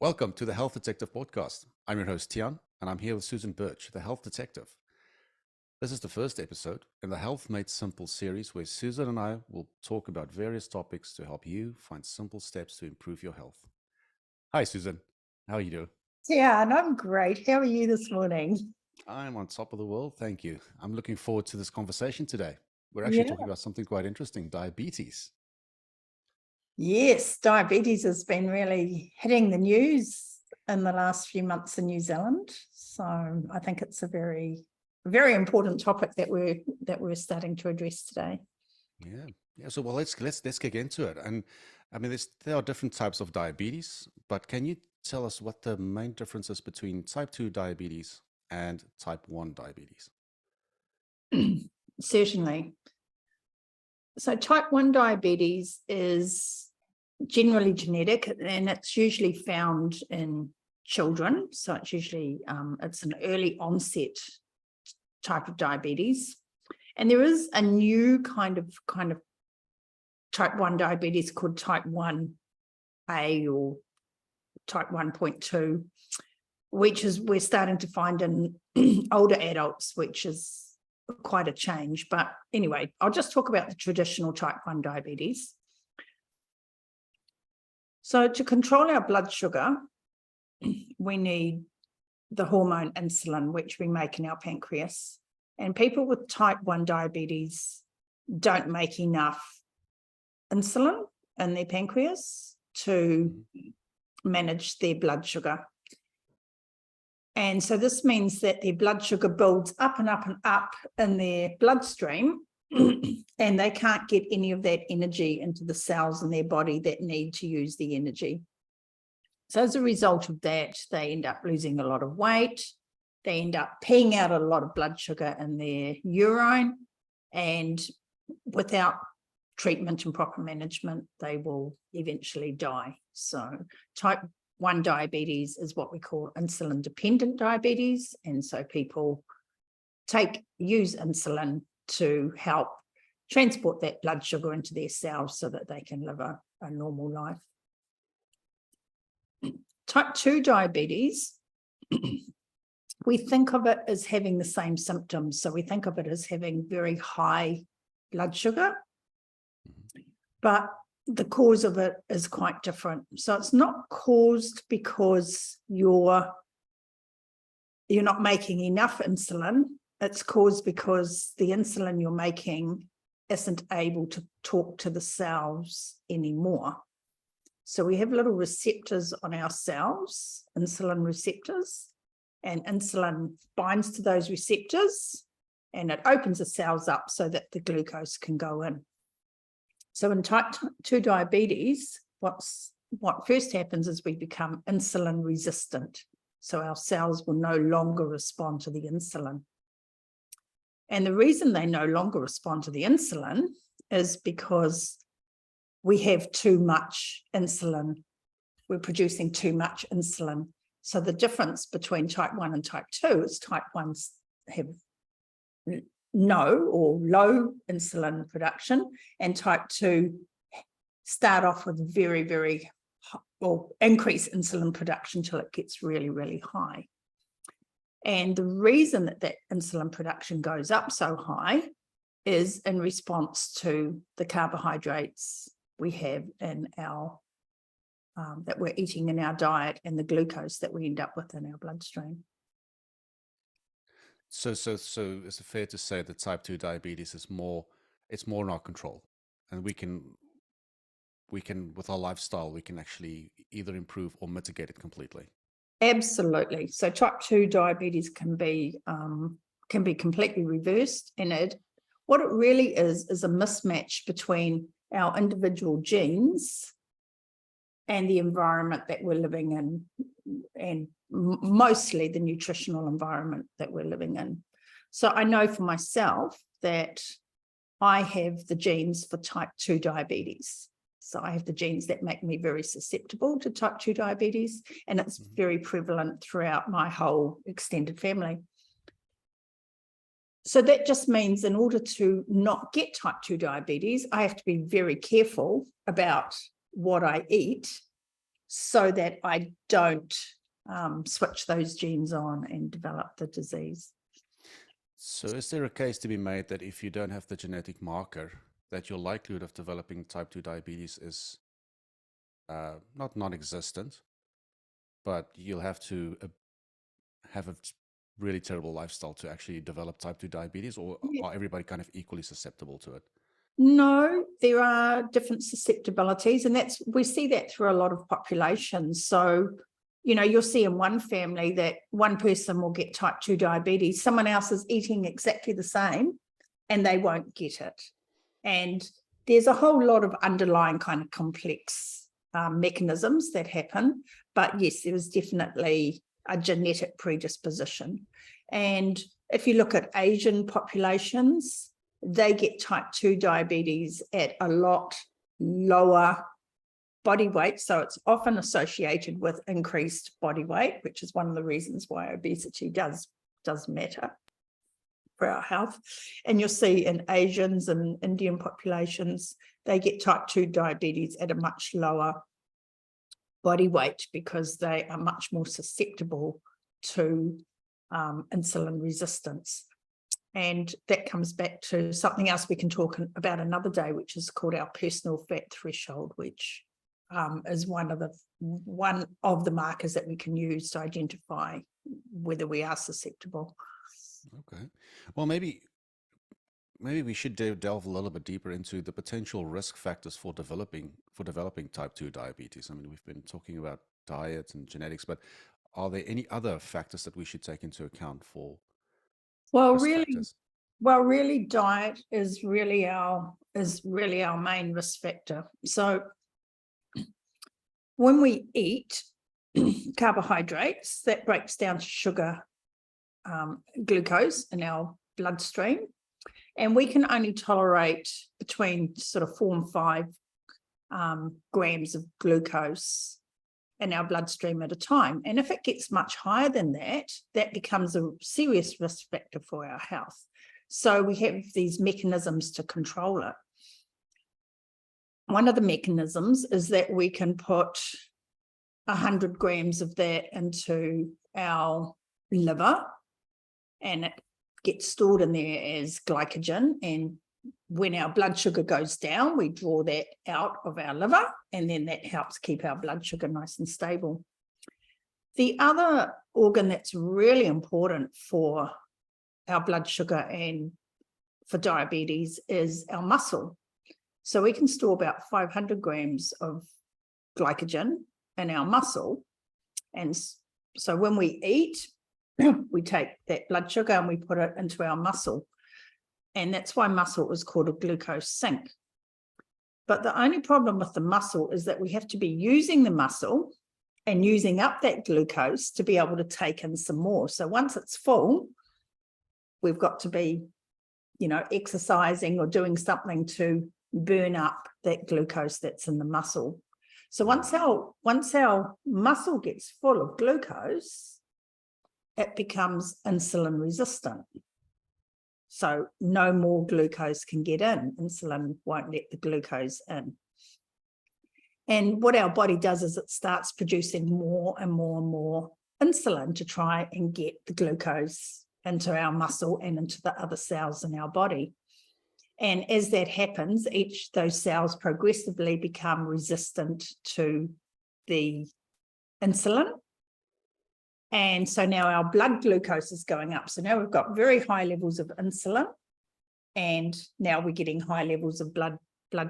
Welcome to the Health Detective podcast. I'm your host, Tiaan, and I'm here with Susan Birch, the Health Detective. This is the first episode in the Health Made Simple series where Susan and I will talk about various topics to help you find simple steps to improve your health. Hi, Susan. How are you doing? Yeah, and I'm great. How are you this morning? I'm on top of the world, thank you. I'm looking forward to this conversation today. We're actually Yeah. talking about something quite interesting, diabetes. Yes, diabetes has been really hitting the news in the last few months in New Zealand. So I think it's a very important topic that we're starting to address today. Yeah. So let's kick into it. And I mean, there are different types of diabetes, but can you tell us what the main difference is between type 2 diabetes and type 1 diabetes? Certainly. So type 1 diabetes is generally genetic, and it's usually found in children. So it's usually it's an early onset type of diabetes. And there is a new kind of type 1 diabetes called type 1A or type 1.2, which is we're starting to find in older adults, which is quite a change. But anyway, I'll just talk about the traditional type 1 diabetes. So to control our blood sugar, we need the hormone insulin, which we make in our pancreas. And people with type 1 diabetes don't make enough insulin in their pancreas to manage their blood sugar. And so this means that their blood sugar builds up and up and up in their bloodstream, and they can't get any of that energy into the cells in their body that need to use the energy. So as a result of that, they end up losing a lot of weight. They end up peeing out a lot of blood sugar in their urine, and without treatment and proper management, they will eventually die. So type 1 diabetes is what we call insulin-dependent diabetes. And so people use insulin to help transport that blood sugar into their cells so that they can live a normal life. Type 2 diabetes, we think of it as having the same symptoms. So we think of it as having very high blood sugar, but the cause of it is quite different. So it's not caused because you're not making enough insulin. It's caused because the insulin you're making isn't able to talk to the cells anymore. So we have little receptors on our cells, insulin receptors, and insulin binds to those receptors and it opens the cells up so that the glucose can go in. So in type 2 diabetes, what first happens is we become insulin resistant. So our cells will no longer respond to the insulin. And the reason they no longer respond to the insulin is because we have too much insulin. We're producing too much insulin. So the difference between type 1 and type 2 is type 1s have no or low insulin production, and type 2 start off with very, very or increase insulin production till it gets really, really high. And the reason that insulin production goes up so high is in response to the carbohydrates we have in our that we're eating in our diet and the glucose that we end up with in our bloodstream. So is it fair to say that type 2 diabetes is more in our control, and we can with our lifestyle we can actually either improve or mitigate it completely? Absolutely. So type 2 diabetes can be completely reversed, and what it really is a mismatch between our individual genes and the environment that we're living in, and mostly the nutritional environment that we're living in. So I know for myself that I have the genes for type 2 diabetes. So I have the genes that make me very susceptible to type 2 diabetes, and it's very prevalent throughout my whole extended family. So that just means in order to not get type 2 diabetes, I have to be very careful about what I eat so that I don't switch those genes on and develop the disease. So is there a case to be made that if you don't have the genetic marker, that your likelihood of developing type 2 diabetes is not non-existent, but you'll have to have a really terrible lifestyle to actually develop type 2 diabetes, or are everybody kind of equally susceptible to it? No, there are different susceptibilities, and we see that through a lot of populations. So, you'll see in one family that one person will get type 2 diabetes, someone else is eating exactly the same and they won't get it. And there's a whole lot of underlying kind of complex mechanisms that happen. But yes, there is definitely a genetic predisposition. And if you look at Asian populations, they get type 2 diabetes at a lot lower body weight. So it's often associated with increased body weight, which is one of the reasons why obesity does matter for our health. And you'll see in Asians and Indian populations, they get type 2 diabetes at a much lower body weight because they are much more susceptible to insulin resistance. And that comes back to something else we can talk about another day, which is called our personal fat threshold, which is one of the markers that we can use to identify whether we are susceptible. Okay. Well, maybe we should delve a little bit deeper into the potential risk factors for developing type 2 diabetes. I mean, we've been talking about diet and genetics, but are there any other factors that we should take into account for risk factors? Really, diet is really our main risk factor. So when we eat carbohydrates, that breaks down to sugar, glucose in our bloodstream, and we can only tolerate between sort of 4 and 5 grams of glucose in our bloodstream at a time. And if it gets much higher than that, that becomes a serious risk factor for our health. So we have these mechanisms to control it. One of the mechanisms is that we can put 100 grams of that into our liver, and it gets stored in there as glycogen. And when our blood sugar goes down, we draw that out of our liver, and then that helps keep our blood sugar nice and stable. The other organ that's really important for our blood sugar and for diabetes is our muscle. So we can store about 500 grams of glycogen in our muscle. And so when we eat, we take that blood sugar and we put it into our muscle. And that's why muscle is called a glucose sink. But the only problem with the muscle is that we have to be using the muscle and using up that glucose to be able to take in some more. So once it's full, we've got to be, exercising or doing something to burn up that glucose that's in the muscle. So once our muscle gets full of glucose, it becomes insulin resistant. So no more glucose can get in. Insulin won't let the glucose in. And what our body does is it starts producing more and more and more insulin to try and get the glucose into our muscle and into the other cells in our body. And as that happens, those cells progressively become resistant to the insulin. And so now our blood glucose is going up. So now we've got very high levels of insulin, and now we're getting high levels of blood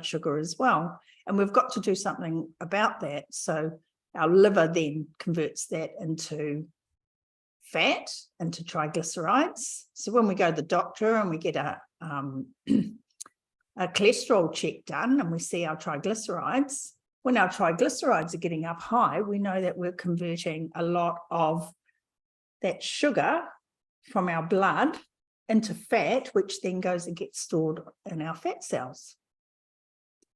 sugar as well. And we've got to do something about that. So our liver then converts that into fat, into triglycerides. So when we go to the doctor and we get a cholesterol check done and we see our triglycerides, when our triglycerides are getting up high, we know that we're converting a lot of that sugar from our blood into fat, which then goes and gets stored in our fat cells.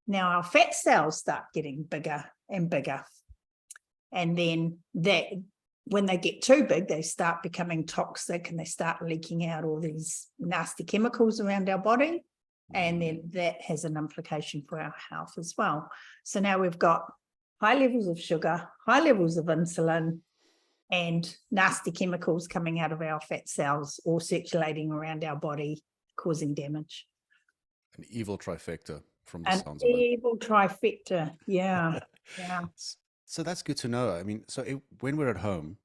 Now our fat cells start getting bigger and bigger. And then when they get too big, they start becoming toxic and they start leaking out all these nasty chemicals around our body. And then that has an implication for our health as well. So now we've got high levels of sugar, high levels of insulin, and nasty chemicals coming out of our fat cells or circulating around our body, causing damage. An evil trifecta from the An sounds of it. evil trifecta, yeah. So that's good to know. I mean, when we're at home,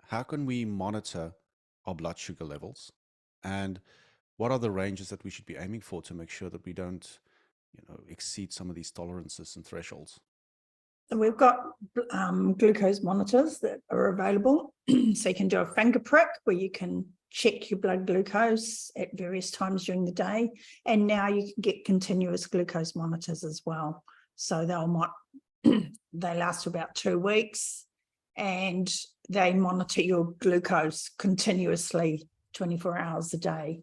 how can we monitor our blood sugar levels, and what are the ranges that we should be aiming for to make sure that we don't, exceed some of these tolerances and thresholds? So we've got glucose monitors that are available. So you can do a finger prick where you can check your blood glucose at various times during the day. And now you can get continuous glucose monitors as well. So they last for about 2 weeks, and they monitor your glucose continuously 24 hours a day.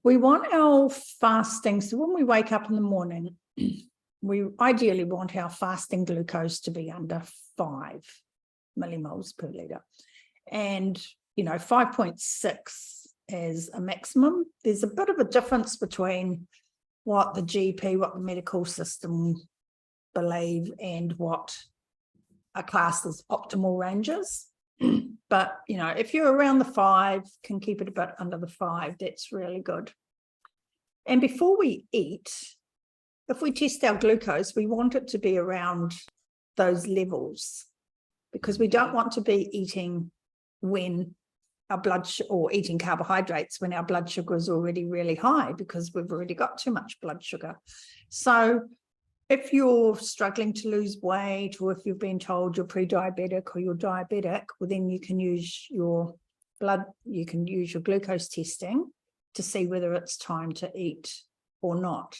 We want our fasting. So when we wake up in the morning, we ideally want our fasting glucose to be under 5 millimoles per litre. And, 5.6 is a maximum. There's a bit of a difference between what the GP, what the medical system believe, and what are classed as optimal ranges. But, if you're around the 5, can keep it a bit under the 5, that's really good. And before we eat, if we test our glucose, we want it to be around those levels, because we don't want to be eating when our or eating carbohydrates when our blood sugar is already really high, because we've already got too much blood sugar. So if you're struggling to lose weight, or if you've been told you're pre-diabetic or you're diabetic, well, then you can use your glucose testing to see whether it's time to eat or not.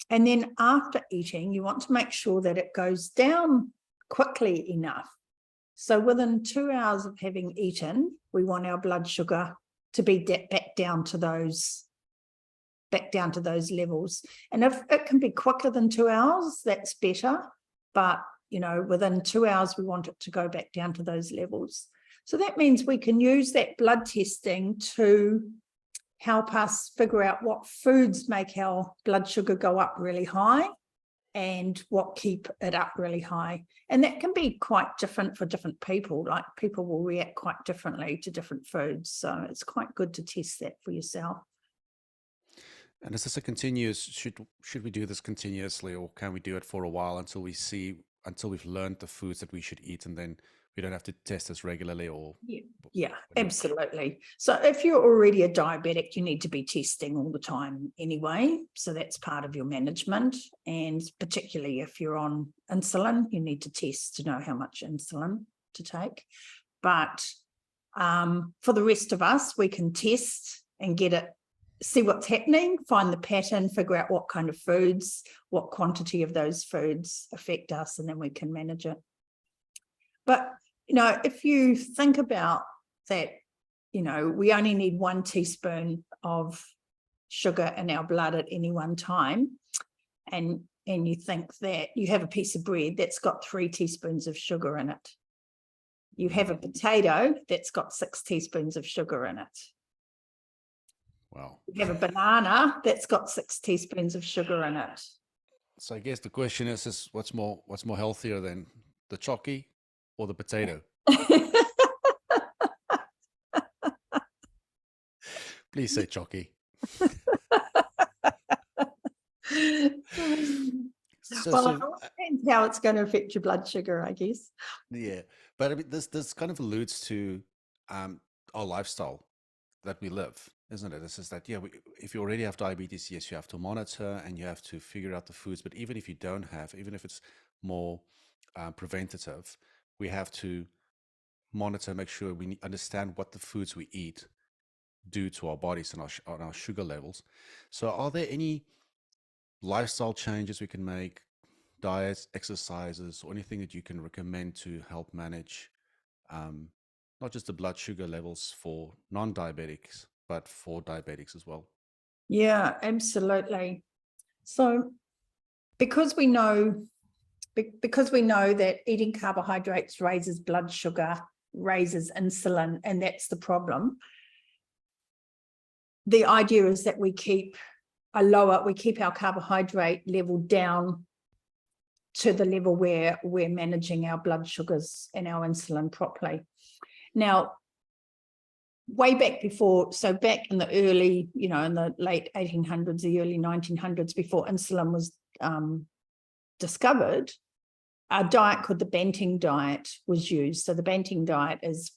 And then after eating, you want to make sure that it goes down quickly enough. So within 2 hours of having eaten, we want our blood sugar to be back down to those levels. And if it can be quicker than 2 hours, that's better. But, within 2 hours, we want it to go back down to those levels. So that means we can use that blood testing to help us figure out what foods make our blood sugar go up really high and what keep it up really high. And that can be quite different for different people. Like, people will react quite differently to different foods. So it's quite good to test that for yourself. And is this a continuous, should we do this continuously, or can we do it for a while until we've learned the foods that we should eat, and then we don't have to test this regularly? Or yeah, absolutely. So if you're already a diabetic, you need to be testing all the time anyway. So that's part of your management. And particularly if you're on insulin, you need to test to know how much insulin to take. But for the rest of us, we can test and see what's happening, find the pattern, figure out what kind of foods, what quantity of those foods affect us, and then we can manage it. But, if you think about that, we only need 1 teaspoon of sugar in our blood at any one time. And you think that you have a piece of bread that's got 3 teaspoons of sugar in it. You have a potato that's got 6 teaspoons of sugar in it. Wow. You have a banana that's got 6 teaspoons of sugar in it. So I guess the question is what's more healthier than the chocky or the potato? Please say chocky. Well, it all depends how it's going to affect your blood sugar, I guess. Yeah, but I mean, this kind of alludes to our lifestyle that we live, isn't it? This is that, if you already have diabetes, yes, you have to monitor and you have to figure out the foods. But even if you don't have, even if it's more preventative, we have to monitor, make sure we understand what the foods we eat do to our bodies and our sugar levels. So are there any lifestyle changes we can make, diets, exercises, or anything that you can recommend to help manage not just the blood sugar levels for non-diabetics, but for diabetics as well? Yeah, absolutely. So because we know that eating carbohydrates raises blood sugar, raises insulin, and that's the problem, the idea is that we keep our carbohydrate level down to the level where we're managing our blood sugars and our insulin properly. Now, way back before, so back in the early, in the late 1800s, the early 1900s, before insulin was discovered, a diet called the Banting diet was used. So the Banting diet is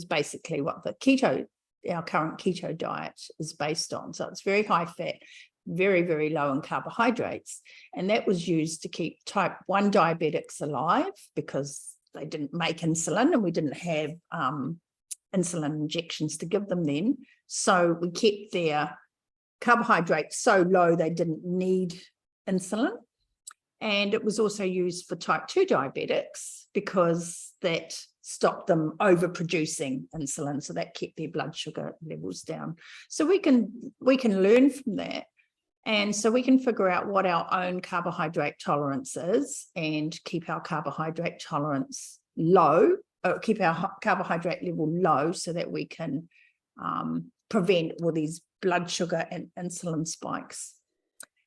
basically what our current keto diet is based on. So it's very high fat, very, very low in carbohydrates. And that was used to keep type 1 diabetics alive because they didn't make insulin and we didn't have insulin injections to give them then. So we kept their carbohydrates so low they didn't need insulin. And it was also used for type 2 diabetics because that stopped them overproducing insulin. So that kept their blood sugar levels down. So we can learn from that. And so we can figure out what our own carbohydrate tolerance is and keep our carbohydrate tolerance low, or keep our carbohydrate level low so that we can prevent all these blood sugar and insulin spikes.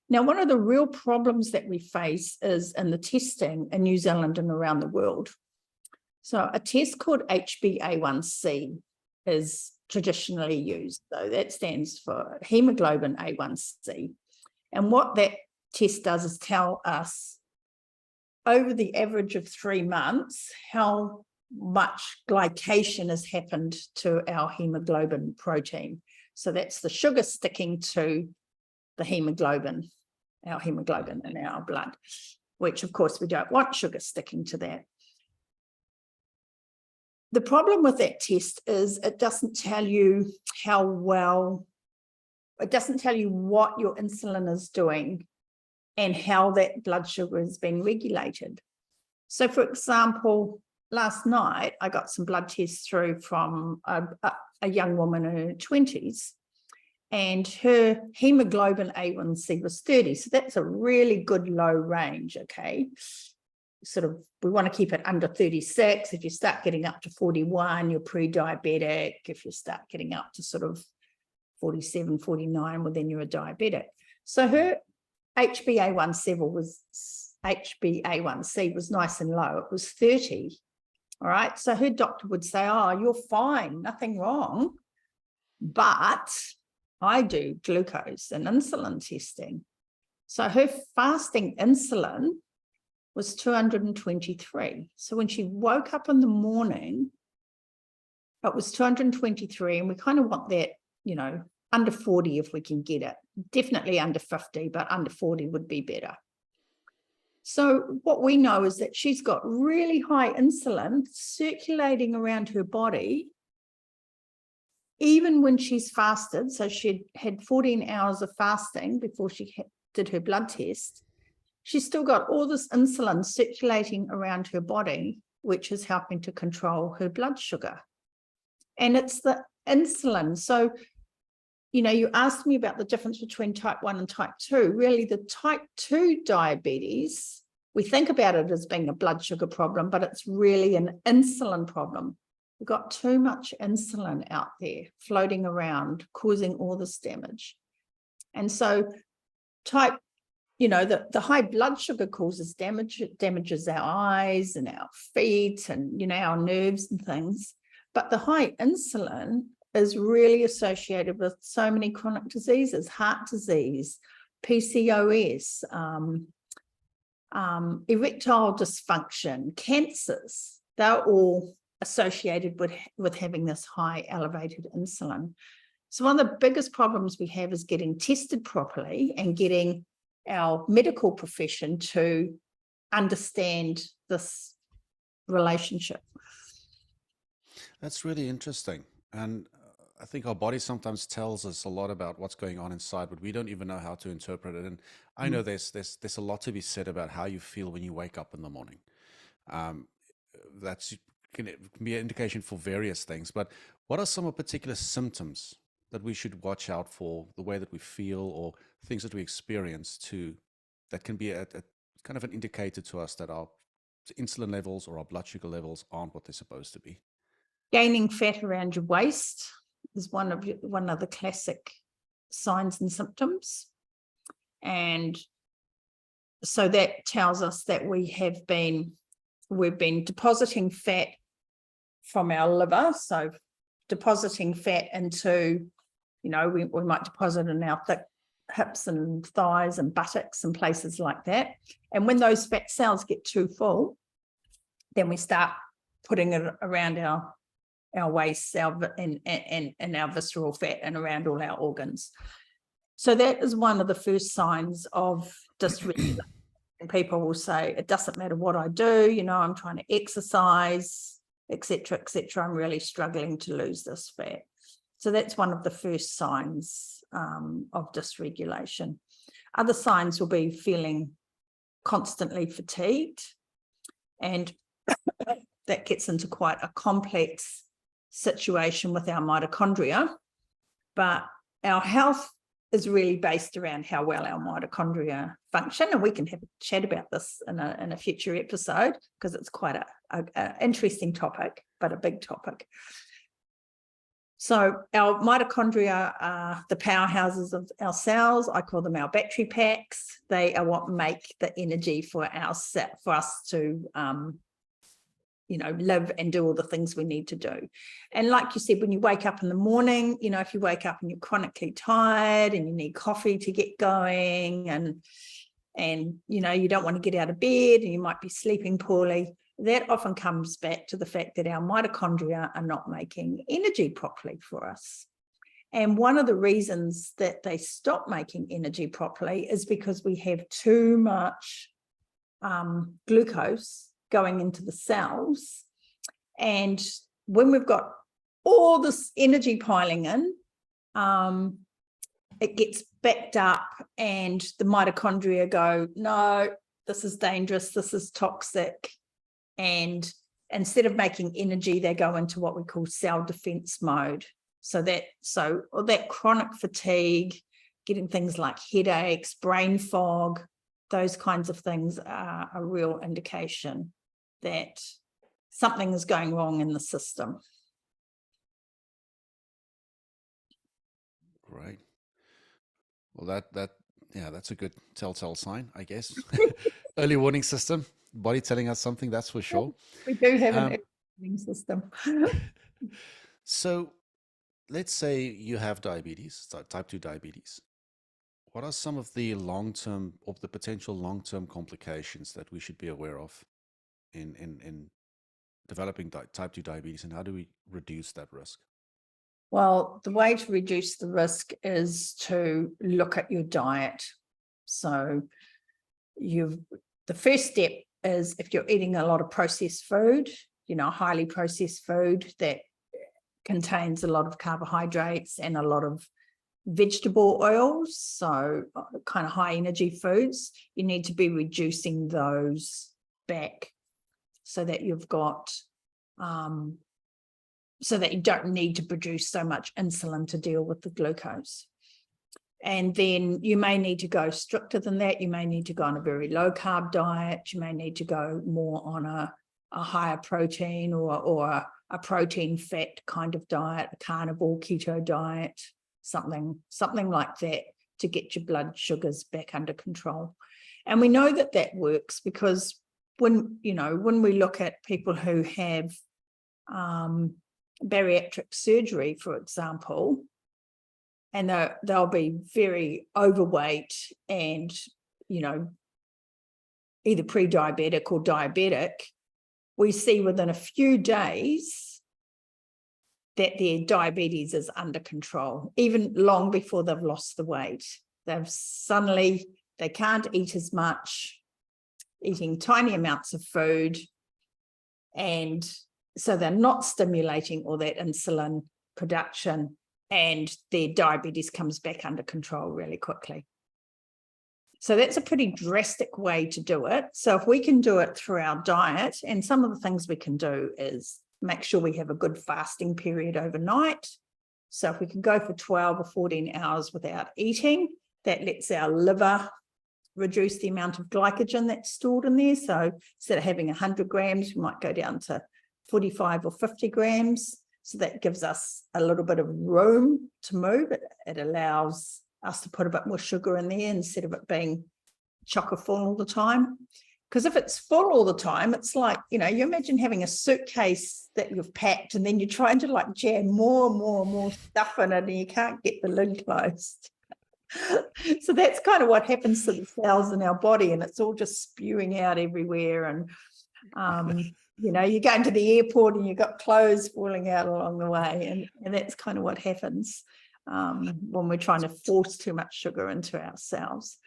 Now, one of the real problems that we face is in the testing in New Zealand and around the world. So a test called HbA1c is traditionally used. So that stands for hemoglobin A1c. And what that test does is tell us over the average of 3 months how much glycation has happened to our hemoglobin protein. So that's the sugar sticking to the hemoglobin, our hemoglobin in our blood, which of course we don't want sugar sticking to that. The problem with that test is it doesn't tell you it doesn't tell you what your insulin is doing and how that blood sugar has been regulated. So for example, last night I got some blood tests through from a young woman in her 20s, and her hemoglobin A1c was 30. So that's a really good low range, okay? We want to keep it under 36. If you start getting up to 41, you're pre-diabetic. If you start getting up to 47, 49, well, then you're a diabetic. So her HbA1c was nice and low. It was 30. All right. So her doctor would say, oh, you're fine, nothing wrong. But I do glucose and insulin testing. So her fasting insulin was 223. So when she woke up in the morning, it was 223. And we kind of want that, under 40 if we can get it. Definitely under 50, but under 40 would be better. So what we know is that she's got really high insulin circulating around her body, even when she's fasted. So she had 14 hours of fasting before she did her blood test. She's still got all this insulin circulating around her body, which is helping to control her blood sugar. And it's the insulin. So, you asked me about the difference between type 1 and type 2. Really, the type 2 diabetes, we think about it as being a blood sugar problem, but it's really an insulin problem. We've got too much insulin out there floating around, causing all this damage. And so the high blood sugar causes damage. It damages our eyes and our feet and, our nerves and things. But the high insulin is really associated with so many chronic diseases, heart disease, PCOS, erectile dysfunction, cancers. They're all associated with having this high elevated insulin. So one of the biggest problems we have is getting tested properly and getting our medical profession to understand this relationship. That's really interesting. And I think our body sometimes tells us a lot about what's going on inside, but we don't even know how to interpret it. And I know there's a lot to be said about how you feel when you wake up in the morning. That's can be an indication for various things. But what are some particular symptoms that we should watch out for, the way that we feel or things that we experience that can be a kind of an indicator to us that our insulin levels or our blood sugar levels aren't what they're supposed to be? Gaining fat around your waist is one of the classic signs and symptoms. And So that tells us that we've been depositing fat from our liver. So depositing fat into, we might deposit in our thick hips and thighs and buttocks and places like that. And when those fat cells get too full, then we start putting it around our waist, and our visceral fat, and around all our organs. So that is one of the first signs of dysregulation. People will say, it doesn't matter what I do, I'm trying to exercise, etc., etc. I'm really struggling to lose this fat. So that's one of the first signs of dysregulation. Other signs will be feeling constantly fatigued, and that gets into quite a complex situation with our mitochondria, but our health is really based around how well our mitochondria function, and we can have a chat about this in a future episode, because it's quite a interesting topic, but a big topic. So our mitochondria are the powerhouses of our cells. I call them our battery packs. They are what make the energy for us to live and do all the things we need to do. And like you said, when you wake up in the morning, if you wake up and you're chronically tired and you need coffee to get going, and you don't want to get out of bed and you might be sleeping poorly, that often comes back to the fact that our mitochondria are not making energy properly for us. And one of the reasons that they stop making energy properly is because we have too much glucose going into the cells. And when we've got all this energy piling in, it gets backed up, and the mitochondria go, no, this is dangerous, this is toxic. And instead of making energy, they go into what we call cell defense mode. So that chronic fatigue, getting things like headaches, brain fog, those kinds of things are a real indication that something is going wrong in the system. Great. Well, that's a good telltale sign, I guess. Early warning system, body telling us something, that's for sure. We do have an early warning system. So let's say you have diabetes, type 2 diabetes. What are some of the long-term or the potential long-term complications that we should be aware of in developing type 2 diabetes, and how do we reduce that risk? Well, the way to reduce the risk is to look at your diet. So the first step is, if you're eating a lot of processed food, highly processed food that contains a lot of carbohydrates and a lot of vegetable oils, so kind of high energy foods, you need to be reducing those back so that you've got so that you don't need to produce so much insulin to deal with the glucose. And then you may need to go stricter than that. You may need to go on a very low carb diet. You may need to go more on a higher protein or a protein fat kind of diet, a carnivore keto diet, something like that, to get your blood sugars back under control. And we know that works because when we look at people who have bariatric surgery, for example, and they'll be very overweight and, either pre-diabetic or diabetic, we see within a few days that their diabetes is under control, even long before they've lost the weight. They can't eat as much, eating tiny amounts of food, and so they're not stimulating all that insulin production, and their diabetes comes back under control really quickly. So that's a pretty drastic way to do it. So if we can do it through our diet, and some of the things we can do is make sure we have a good fasting period overnight. So if we can go for 12 or 14 hours without eating, that lets our liver reduce the amount of glycogen that's stored in there. So instead of having 100 grams, we might go down to 45 or 50 grams. So that gives us a little bit of room to move. It allows us to put a bit more sugar in there instead of it being chocker full all the time. Because if it's full all the time, it's like, you imagine having a suitcase that you've packed and then you're trying to like jam more and more and more stuff in it and you can't get the lid closed. So that's kind of what happens to the cells in our body, and it's all just spewing out everywhere. And, you go into the airport and you've got clothes falling out along the way. And that's kind of what happens when we're trying to force too much sugar into ourselves.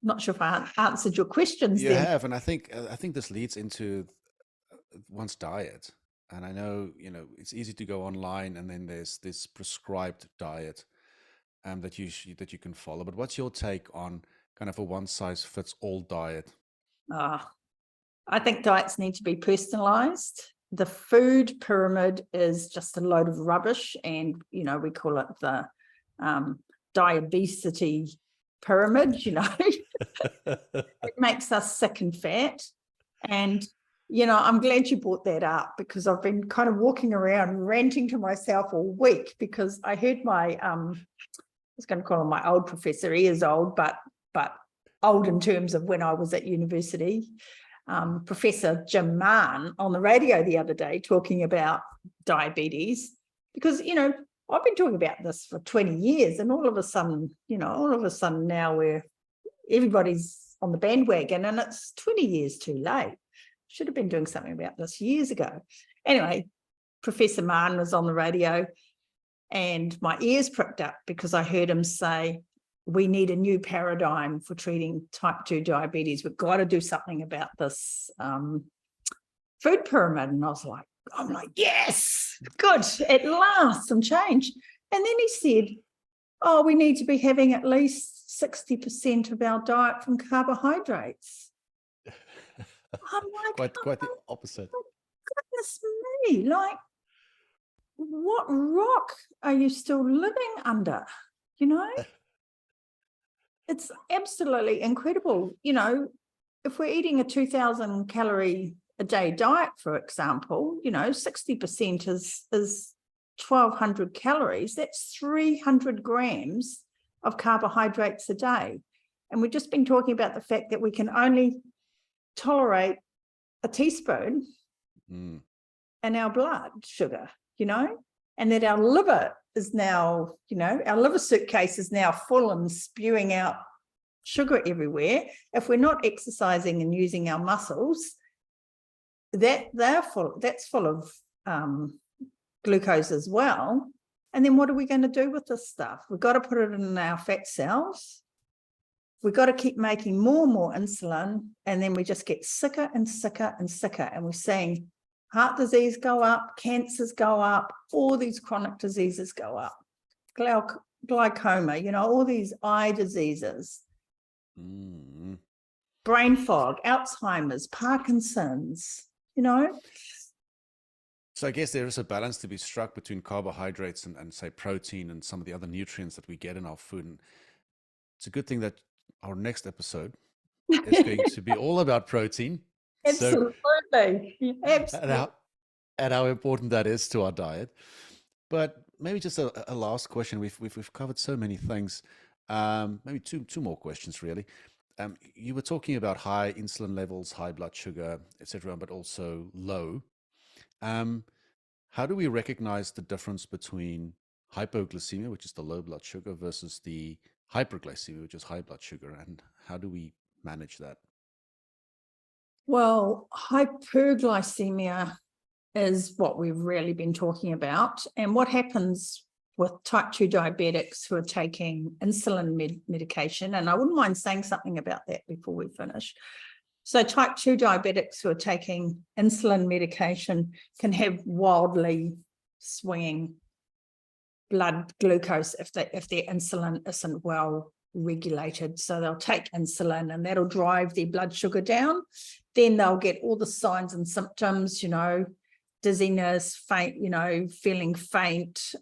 Not sure if I answered your questions. You then. have, and I think this leads into one's diet. And I know, it's easy to go online and then there's this prescribed diet that you can follow. But what's your take on kind of a one-size-fits-all diet? I think diets need to be personalized. The food pyramid is just a load of rubbish, and we call it the diabetes pyramid. It makes us sick and fat. And I'm glad you brought that up, because I've been kind of walking around ranting to myself all week, because I heard my I was going to call him my old professor. He is old, but old in terms of when I was at university. Professor Jim Mann on the radio the other day talking about diabetes, because I've been talking about this for 20 years, and all of a sudden now everybody's on the bandwagon, and it's 20 years too late. Should have been doing something about this years ago. Anyway, Professor Mann was on the radio and my ears pricked up, because I heard him say, we need a new paradigm for treating type 2 diabetes. We've got to do something about this food pyramid. And I'm like, yes, good, at last some change. And then he said, we need to be having at least 60% of our diet from carbohydrates. I'm like, quite the opposite. Goodness me, like, what rock are you still living under? It's absolutely incredible. If we're eating a 2,000 calorie a day diet, for example, 60% is 1,200 calories. That's 300 grams of carbohydrates a day. And we've just been talking about the fact that we can only tolerate a teaspoon in our blood sugar, and that our liver is now, our liver suitcase is now full and spewing out sugar everywhere. If we're not exercising and using our muscles, that's full of glucose as well. And then what are we going to do with this stuff? We've got to put it in our fat cells. We've got to keep making more and more insulin, and then we just get sicker and sicker and sicker. And we're seeing heart disease go up, cancers go up, all these chronic diseases go up, glaucoma, all these eye diseases, brain fog, Alzheimer's, Parkinson's, So I guess there is a balance to be struck between carbohydrates and say protein and some of the other nutrients that we get in our food. And it's a good thing that our next episode is going to be all about protein. Absolutely. Absolutely. And how important that is to our diet. But maybe just a last question. We've covered so many things. Maybe two more questions, really. You were talking about high insulin levels, high blood sugar, etc., but also low. How do we recognize the difference between hypoglycemia, which is the low blood sugar, versus the hyperglycemia, which is high blood sugar, and how do we manage that? Well, hyperglycemia is what we've really been talking about. And what happens with type 2 diabetics who are taking insulin medication, and I wouldn't mind saying something about that before we finish. So type 2 diabetics who are taking insulin medication can have wildly swinging blood glucose if their insulin isn't well regulated. So they'll take insulin and that'll drive their blood sugar down. Then they'll get all the signs and symptoms, dizziness, faint, feeling faint.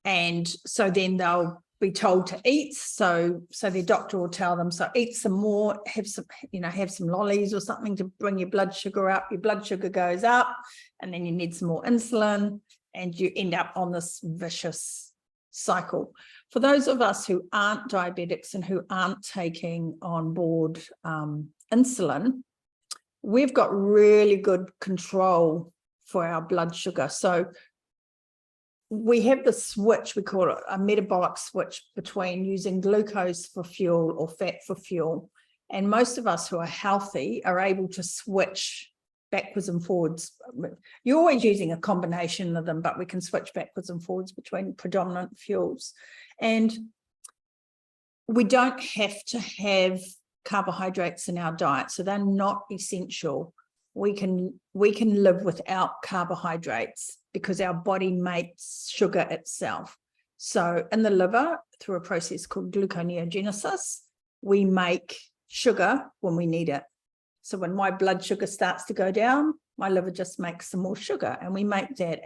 And so then they'll be told to eat. So their doctor will tell them, so eat some more, have some lollies or something to bring your blood sugar up. Your blood sugar goes up and then you need some more insulin and you end up on this vicious cycle. for those of us who aren't diabetics and who aren't taking on board insulin, we've got really good control for our blood sugar. So we have the switch, we call it a metabolic switch between using glucose for fuel or fat for fuel. And most of us who are healthy are able to switch backwards and forwards. You're always using a combination of them, but we can switch backwards and forwards between predominant fuels. And we don't have to have carbohydrates in our diet, so they're not essential. We can live without carbohydrates because our body makes sugar itself. So in the liver, through a process called gluconeogenesis, we make sugar when we need it. So when my blood sugar starts to go down, my liver just makes some more sugar, and we make that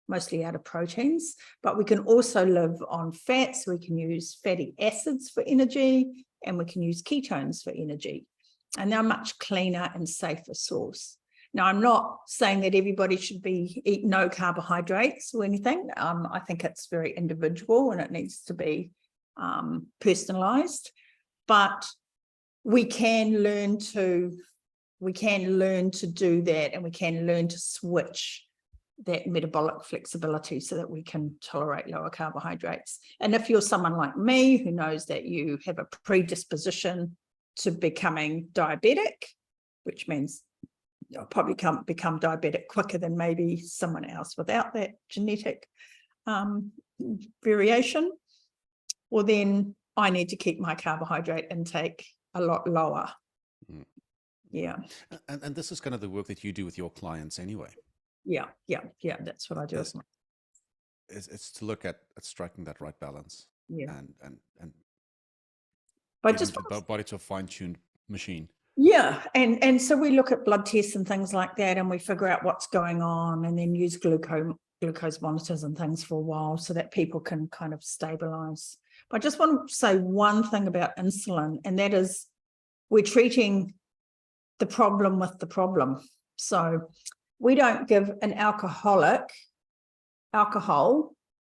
mostly out of proteins, but we can also live on fats. We can use fatty acids for energy, and we can use ketones for energy. And they're a much cleaner and safer source. Now, I'm not saying that everybody should eat no carbohydrates or anything. I think it's very individual and it needs to be personalized, but we can learn to do that, and we can learn to switch that metabolic flexibility so that we can tolerate lower carbohydrates. And if you're someone like me who knows that you have a predisposition to becoming diabetic, which means you'll probably become diabetic quicker than maybe someone else without that genetic variation, well, then I need to keep my carbohydrate intake a lot lower. Yeah. And this is kind of the work that you do with your clients anyway. Yeah. That's what I do. It's to look at striking that right balance. Yeah. And but just body to a fine-tuned machine. Yeah. And so we look at blood tests and things like that, and we figure out what's going on, and then use glucose monitors and things for a while so that people can kind of stabilize. But I just want to say one thing about insulin, and that is we're treating the problem with the problem. So we don't give an alcoholic alcohol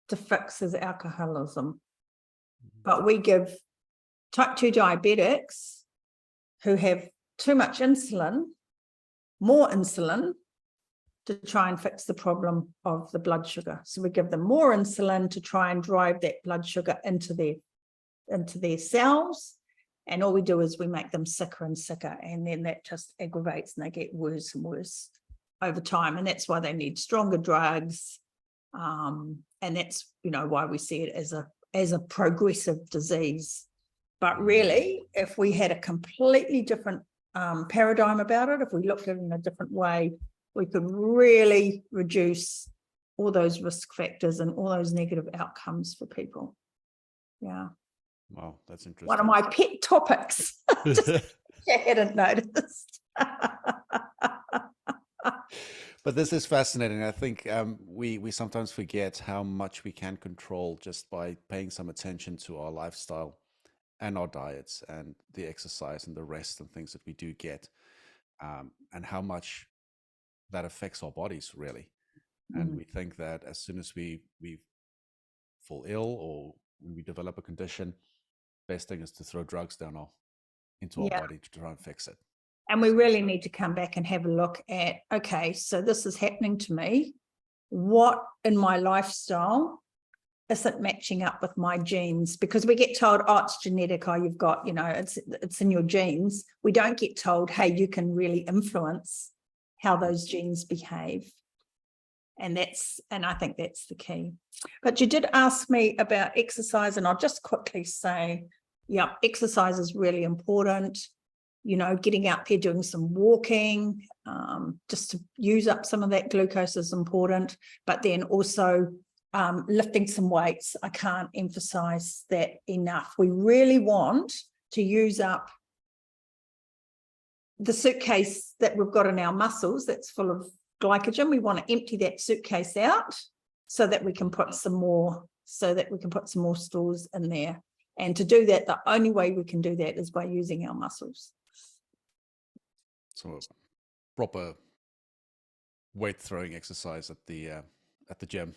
to fix his alcoholism, but we give type 2 diabetics who have too much insulin, more insulin, to try and fix the problem of the blood sugar. So we give them more insulin to try and drive that blood sugar into their cells. And all we do is we make them sicker and sicker. And then that just aggravates, and they get worse and worse over time. And that's why they need stronger drugs. And that's, why we see it as a progressive disease. But really, if we had a completely different paradigm about it, if we looked at it in a different way, we could really reduce all those risk factors and all those negative outcomes for people. Yeah. Wow, that's interesting. One of my pet topics. Just, I hadn't noticed. But this is fascinating. I think we sometimes forget how much we can control just by paying some attention to our lifestyle and our diets and the exercise and the rest and things that we do get, and how much that affects our bodies, really. And we think that as soon as we fall ill or when we develop a condition, best thing is to throw drugs into our body to try and fix it. And we really need to come back and have a look at, okay, so this is happening to me. What in my lifestyle isn't matching up with my genes? Because we get told, oh, it's genetic, oh, you've got, it's in your genes. We don't get told, hey, you can really influence how those genes behave. And I think that's the key. But you did ask me about exercise, and I'll just quickly say, yeah, exercise is really important. Getting out there, doing some walking, just to use up some of that glucose is important. But then also lifting some weights. I can't emphasize that enough. We really want to use up the suitcase that we've got in our muscles that's full of glycogen. We want to empty that suitcase out so that we can put some more stores in there. And to do that, the only way we can do that is by using our muscles. So proper weight throwing exercise at the gym.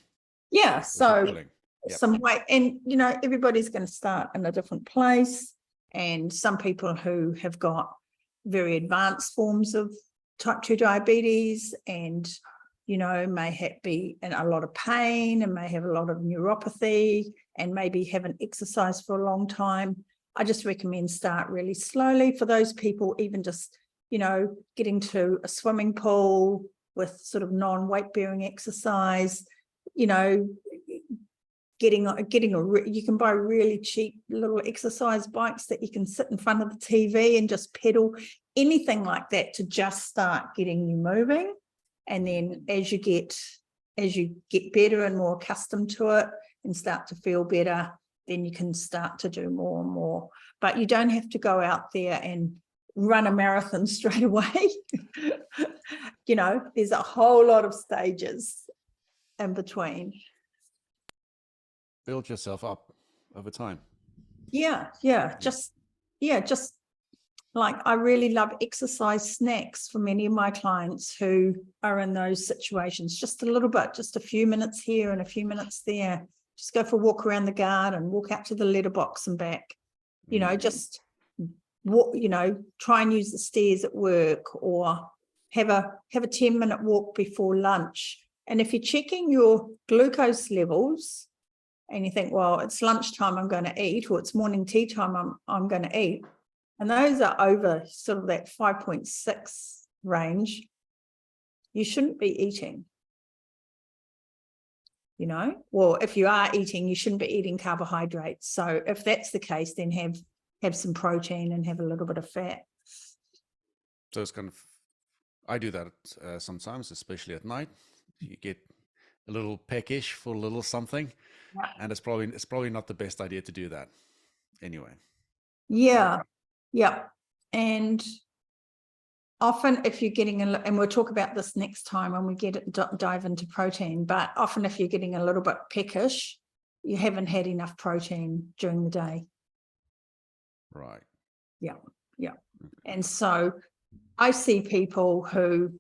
Yeah. So Yep. some weight. And, everybody's going to start in a different place. And some people who have got very advanced forms of type 2 diabetes and, may be in a lot of pain and may have a lot of neuropathy and maybe haven't exercised for a long time. I just recommend start really slowly for those people, even just, getting to a swimming pool with sort of non-weight bearing exercise, getting you can buy really cheap little exercise bikes that you can sit in front of the TV and just pedal, anything like that to just start getting you moving. And then as you get better and more accustomed to it and start to feel better, then you can start to do more and more. But you don't have to go out there and run a marathon straight away. There's a whole lot of stages in between. Build yourself up over time. Yeah. Just like I really love exercise snacks for many of my clients who are in those situations. Just a little bit, just a few minutes here and a few minutes there. Just go for a walk around the garden, walk out to the letterbox and back. Just walk, try and use the stairs at work, or have a 10-minute walk before lunch. And if you're checking your glucose levels and you think, well, it's lunchtime, I'm going to eat, or it's morning tea time, I'm going to eat, and those are over sort of that 5.6 range, you shouldn't be eating. Well, if you are eating, you shouldn't be eating carbohydrates. So if that's the case, then have some protein and have a little bit of fat. So it's kind of, I do that sometimes, especially at night. You get a little peckish for a little something, and it's probably not the best idea to do that anyway. Yeah. And often if you're getting and we'll talk about this next time when we dive into protein, but often if you're getting a little bit peckish, you haven't had enough protein during the day. Right. Yeah. And so I see people who,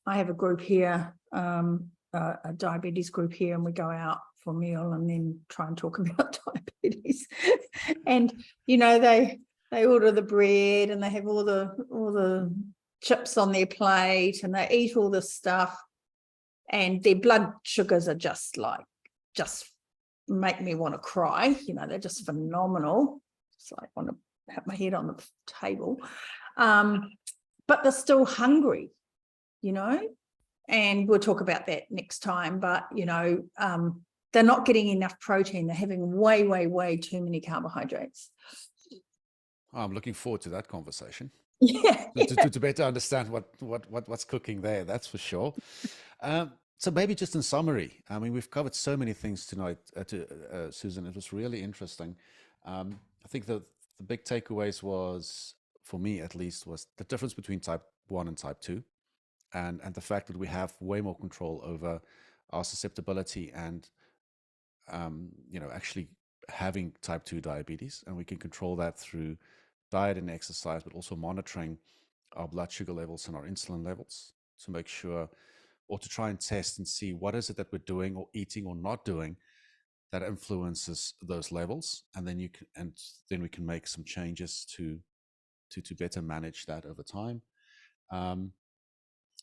I have a group here, a diabetes group here, and we go out for a meal and then try and talk about diabetes. And, they order the bread and they have all the chips on their plate and they eat all this stuff, and their blood sugars are just make me want to cry. They're just phenomenal. It's like I want to have my head on the table. But they're still hungry, and we'll talk about that next time. But, they're not getting enough protein. They're having way, way, way too many carbohydrates. I'm looking forward to that conversation. Yeah. To better understand what's cooking there, that's for sure. So maybe just in summary, I mean, we've covered so many things tonight, Susan. It was really interesting. I think the big takeaways was, for me at least, was the difference between type 1 and type 2, and the fact that we have way more control over our susceptibility and actually having type 2 diabetes, and we can control that through diet and exercise, but also monitoring our blood sugar levels and our insulin levels to make sure, or to try and test and see what is it that we're doing or eating or not doing that influences those levels, and then we can make some changes to better manage that over time. And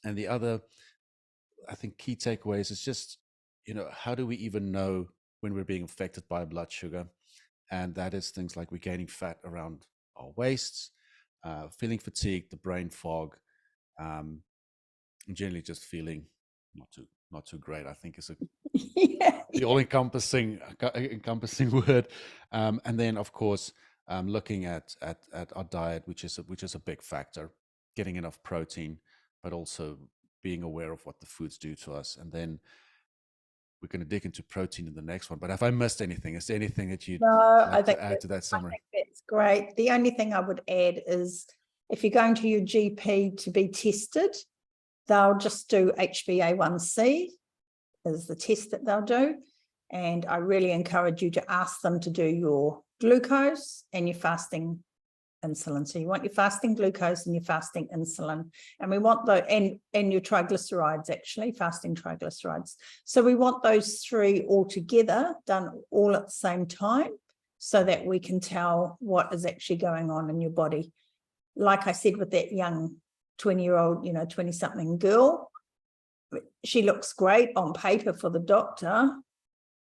the other, I think, key takeaways is just, how do we even know when we're being affected by blood sugar? And that is things like we're gaining fat around our waists, feeling fatigued, the brain fog, and generally just feeling not too great, I think, is the all-encompassing word. And then, of course, looking at our diet, which is a big factor, getting enough protein, but also being aware of what the foods do to us. And then we're going to dig into protein in the next one. But have I missed anything? Is there anything that you'd like to add to that summary? I think that's great. The only thing I would add is, if you're going to your GP to be tested, they'll just do HbA1c is the test that they'll do. And I really encourage you to ask them to do your glucose and your fasting insulin. So you want your fasting glucose and your fasting insulin. And we want those, and your triglycerides, actually, fasting triglycerides. So we want those three all together, done all at the same time, so that we can tell what is actually going on in your body. Like I said, with that young 20-year-old, 20-something girl, she looks great on paper for the doctor,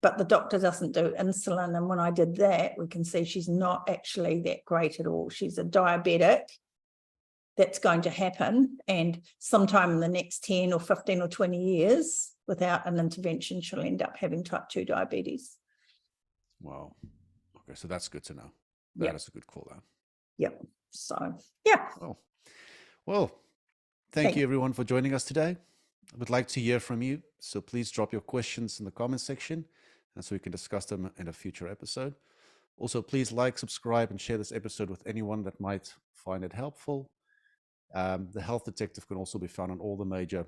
but the doctor doesn't do insulin. And when I did that, we can see she's not actually that great at all. She's a diabetic. That's going to happen. And sometime in the next 10 or 15 or 20 years, without an intervention, she'll end up having type 2 diabetes. Wow. Okay, so that's good to know. Yep. That is a good call out. Yep. So, yeah. Well, thank you everyone for joining us today. I would like to hear from you, so please drop your questions in the comment section, and so we can discuss them in a future episode. Also, please like, subscribe, and share this episode with anyone that might find it helpful. The Health Detective can also be found on all the major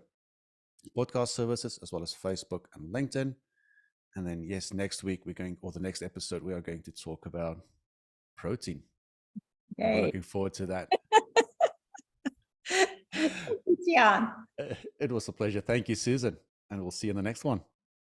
podcast services, as well as Facebook and LinkedIn. And then, yes, next week the next episode, we are going to talk about protein. Yay. I'm looking forward to that. Yeah. It was a pleasure. Thank you, Susan. And we'll see you in the next one.